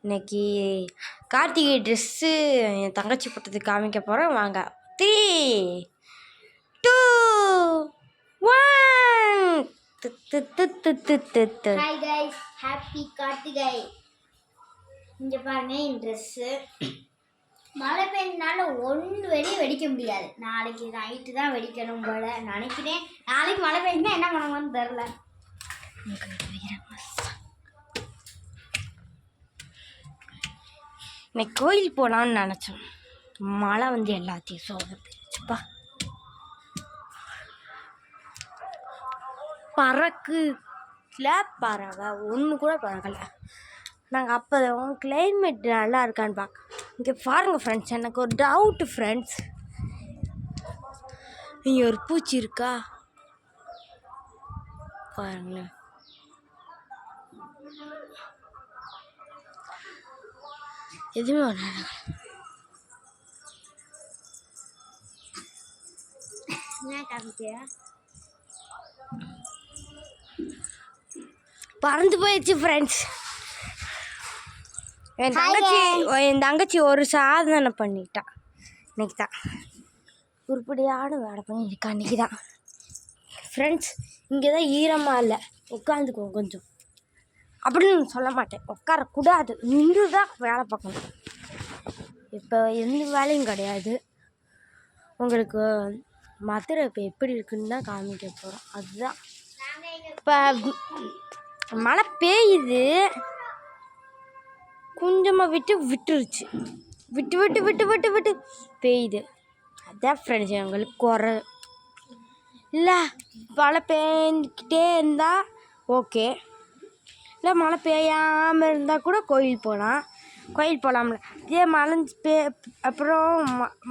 இன்னைக்கு கார்த்திகை ட்ரெஸ்ஸு என் தங்கச்சி போட்டது காமிக்க போகிறேன். வாங்க. 3, 2, 1. Hi guys, happy Karthigai. இங்கே பாருங்க என் ட்ரெஸ்ஸு. மழை பெய்ஞ்சனால ஒன்று வெளியே வெடிக்க முடியாது. நாளைக்கு நைட்டு தான் வெடிக்கணும் போல நினைக்கிறேன். நாளைக்கு மழை பெய்ஞ்சுன்னா என்ன பண்ணுவான்னு தெரில. இன்னைக்கு கோயில் போகலான்னு நினச்சோம். மழை வந்து எல்லாத்தையும் சோதப்பா பறக்குல பறவை ஒன்று கூட பறக்கலை. நாங்கள் அப்போ கிளைமேட் நல்லா இருக்கான்னு பார்க்க இங்கே பாருங்கள் ஃப்ரெண்ட்ஸ். எனக்கு ஒரு டவுட்டு ஃப்ரெண்ட்ஸ், இங்கே ஒரு பூச்சி இருக்கா பாருங்களேன். எதுவுமே ஒன்று பறந்து போயிடுச்சு ஃப்ரெண்ட்ஸ். என் தங்கச்சி ஒரு சாதனை பண்ணிட்டான். இன்னைக்கு தான் உருப்படியான வேலை பண்ணியிருக்கா. அன்றைக்கி தான் ஃப்ரெண்ட்ஸ். இங்கே தான் ஈரமாக இல்லை, உட்காந்துக்கோ கொஞ்சம் அப்படின்னு சொல்ல மாட்டேன். உட்காரக்கூடாது, நின்று தான் வேலை பார்க்கணும். இப்போ எந்த வேலையும் கிடையாது. உங்களுக்கு மதுரை இப்போ எப்படி இருக்குன்னு தான் காமிக்க போகிறோம். அதுதான் இப்போ மழை பெய்யுது, கொஞ்சமாக விட்டுருச்சு, விட்டு விட்டு விட்டு விட்டு விட்டு பெய்யுது. அதான் ஃப்ரெண்ட்ஸ் எங்களுக்கு குறை இல்லை. மழை பெஞ்சிக்கிட்டே இருந்தால் ஓகே, இல்லை மழை பெய்யாமல் இருந்தால் கூட கோயில் போகலாம்ல. இதே மழை அப்புறம்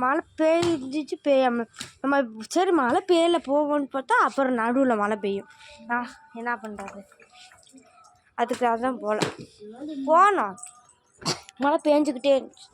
மழை பெய்ஞ்சிச்சு பெய்யாமல் நம்ம சரி மழை பெய்யல போவோன்னு பார்த்தா அப்புறம் நடுவில் மழை பெய்யும். என்ன பண்ணுறது? அதுக்காக தான் போனோம். மழை பெஞ்சிக்கிட்டே இருந்துச்சு.